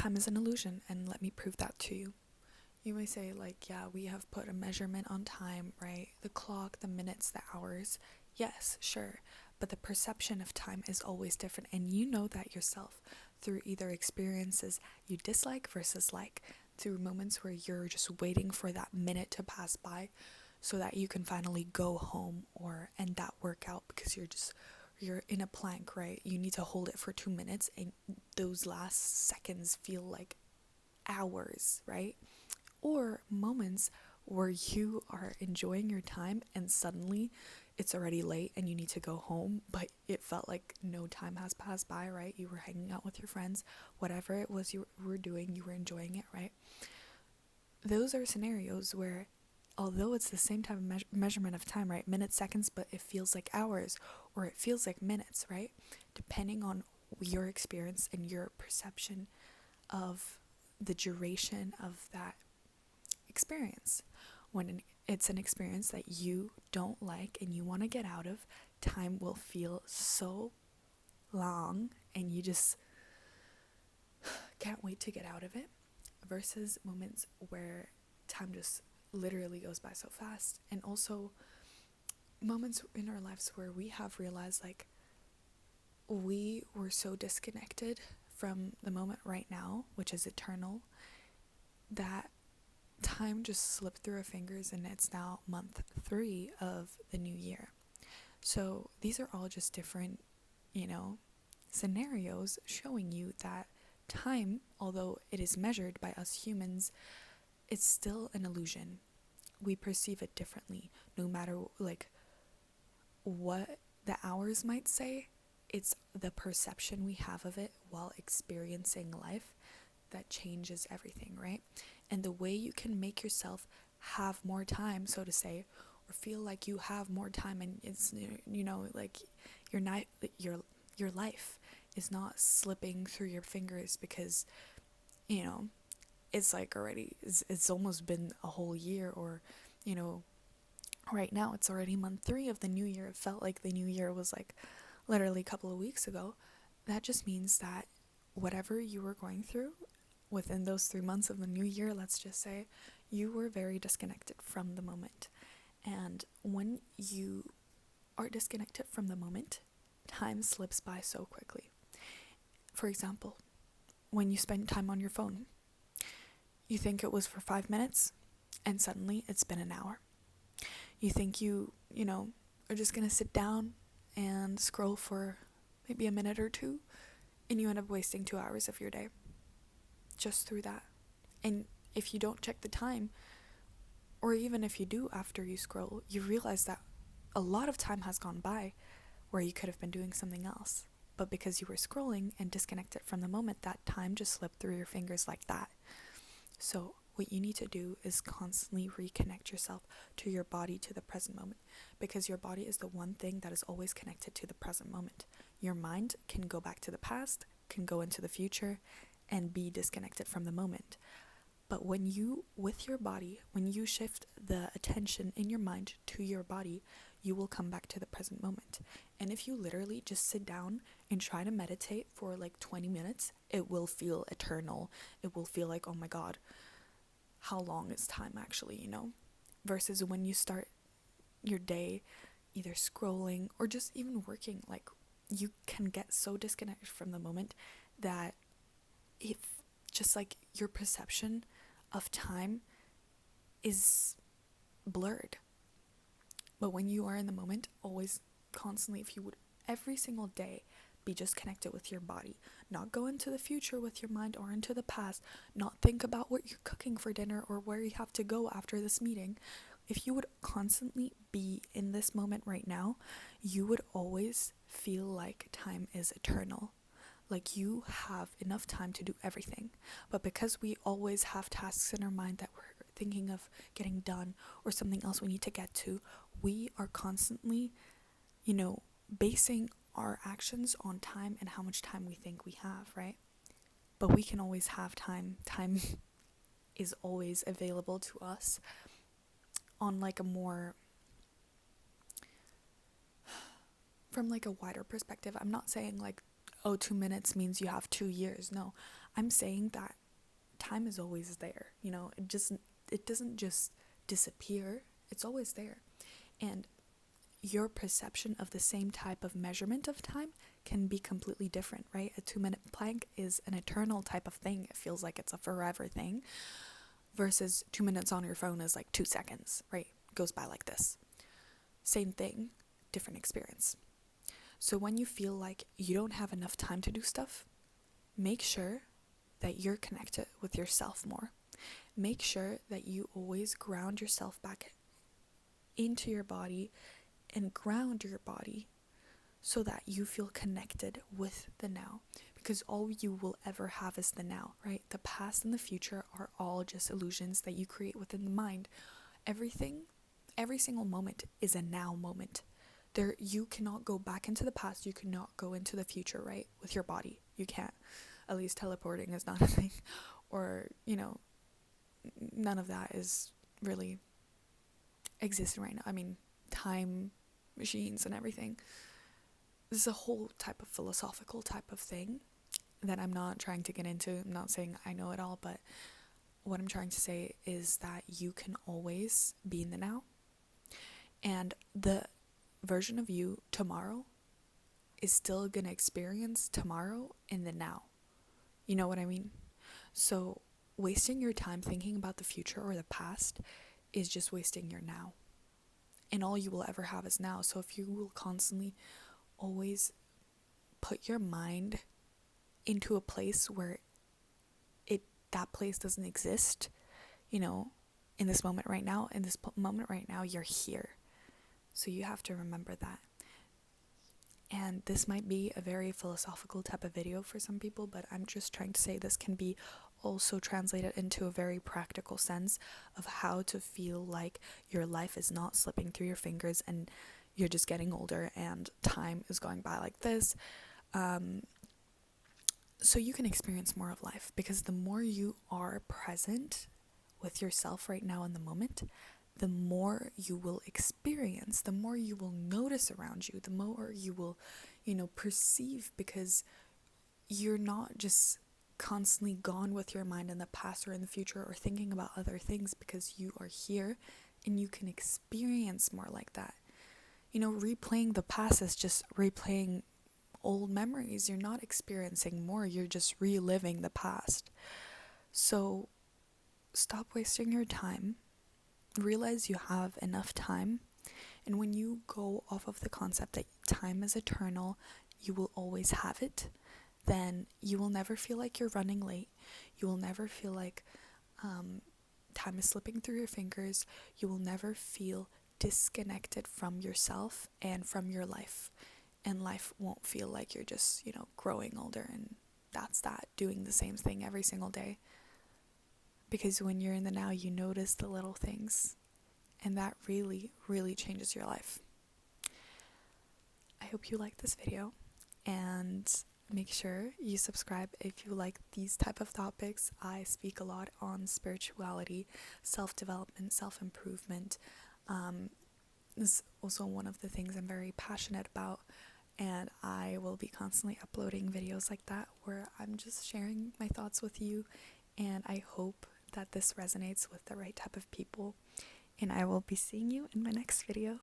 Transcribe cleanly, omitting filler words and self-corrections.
time is an illusion, and let me prove that to you. You may say, like, yeah, we have put a measurement on time, right? The clock, the minutes, the hours. Yes, sure. But the perception of time is always different, and you know that yourself through either experiences you dislike versus like, through moments where you're just waiting for that minute to pass by so that you can finally go home or end that workout because you're in a plank, right? You need to hold it for 2 minutes, and those last seconds feel like hours, right? Or moments where you are enjoying your time and suddenly it's already late and you need to go home, but it felt like no time has passed by, right? You were hanging out with your friends, whatever it was you were doing, you were enjoying it, right? Those are scenarios where, although it's the same type of measurement of time, right? Minutes, seconds, but it feels like hours or it feels like minutes, right? Depending on your experience and your perception of the duration of that experience. When it's an experience that you don't like and you want to get out of, time will feel so long and you just can't wait to get out of it, versus moments where time just literally goes by so fast. And also moments in our lives where we have realized, like, we were so disconnected from the moment right now, which is eternal, that time just slipped through our fingers and it's now month 3 of the new year. So these are all just different, scenarios showing you that time, although it is measured by us humans, it's still an illusion. We perceive it differently, no matter like what the hours might say. It's the perception we have of it while experiencing life that changes everything, right? And the way you can make yourself have more time, so to say, or feel like you have more time, and it's, like your life is not slipping through your fingers because it's like already it's almost been a whole year, or right now it's already month 3 of the new year. It felt like the new year was like literally a couple of weeks ago. That just means that whatever you were going through within those 3 months of the new year, let's just say, you were very disconnected from the moment. And when you are disconnected from the moment, time slips by so quickly. For example, when you spend time on your phone, you think it was for 5 minutes and suddenly it's been an hour. You think you are just gonna sit down and scroll for maybe a minute or two, and you end up wasting 2 hours of your day just through that. And if you don't check the time, or even if you do after you scroll, you realize that a lot of time has gone by where you could have been doing something else. But because you were scrolling and disconnected from the moment, that time just slipped through your fingers like that. So what you need to do is constantly reconnect yourself to your body, to the present moment, because your body is the one thing that is always connected to the present moment. Your mind can go back to the past, can go into the future, and be disconnected from the moment. But when you, with your body, when you shift the attention in your mind to your body, you will come back to the present moment. And if you literally just sit down and try to meditate for like 20 minutes, it will feel eternal. It will feel like, oh my God, how long is time actually, Versus when you start your day either scrolling or just even working, like, you can get so disconnected from the moment that it just like your perception of time is blurred. But when you are in the moment, always, constantly, if you would every single day be just connected with your body, not go into the future with your mind or into the past, not think about what you're cooking for dinner or where you have to go after this meeting. If you would constantly be in this moment right now, you would always feel like time is eternal. Like you have enough time to do everything. But because we always have tasks in our mind that we're thinking of getting done or something else we need to get to, we are constantly, basing our actions on time and how much time we think we have, right? But we can always have time. Time is always available to us on like a more, from like a wider perspective. I'm not saying like, oh, 2 minutes means you have 2 years. No, I'm saying that time is always there. It doesn't just disappear. It's always there. And your perception of the same type of measurement of time can be completely different, right? A 2-minute plank is an eternal type of thing. It feels like it's a forever thing, versus 2 minutes on your phone is like 2 seconds, right? Goes by like this. Same thing, different experience. So when you feel like you don't have enough time to do stuff, make sure that you're connected with yourself more. Make sure that you always ground yourself back into your body and ground your body so that you feel connected with the now, because all you will ever have is the now, right? The past and the future are all just illusions that you create within the mind. Every single moment is a now moment. You cannot go back into the past, you cannot go into the future, right? With your body, you can't. At least teleporting is not a thing, or none of that is really existing right now. I mean, time machines and everything. This is a whole type of philosophical type of thing that I'm not trying to get into. I'm not saying I know it all, but what I'm trying to say is that you can always be in the now, and the version of you tomorrow is still gonna experience tomorrow in the now. You know what I mean? So wasting your time thinking about the future or the past is just wasting your now, and all you will ever have is now. So if you will constantly always put your mind into a place where that place doesn't exist, in this moment right now, you're here. So you have to remember that. And this might be a very philosophical type of video for some people, but I'm just trying to say this can be also translated into a very practical sense of how to feel like your life is not slipping through your fingers and you're just getting older and time is going by like this. So you can experience more of life, because the more you are present with yourself right now in the moment, the more you will experience, the more you will notice around you, the more you will, perceive, because you're not just constantly gone with your mind in the past or in the future or thinking about other things, because you are here and you can experience more like that. Replaying the past is just replaying old memories. You're not experiencing more, you're just reliving the past. So stop wasting your time. Realize you have enough time. And when you go off of the concept that time is eternal, you will always have it, then you will never feel like you're running late. You will never feel like time is slipping through your fingers. You will never feel disconnected from yourself and from your life. And life won't feel like you're just, growing older and that's that, doing the same thing every single day. Because when you're in the now, you notice the little things, and that really, really changes your life. I hope you like this video, and make sure you subscribe if you like these type of topics. I speak a lot on spirituality, self-development, self-improvement. This is also one of the things I'm very passionate about, and I will be constantly uploading videos like that where I'm just sharing my thoughts with you, and I hope that this resonates with the right type of people, and I will be seeing you in my next video.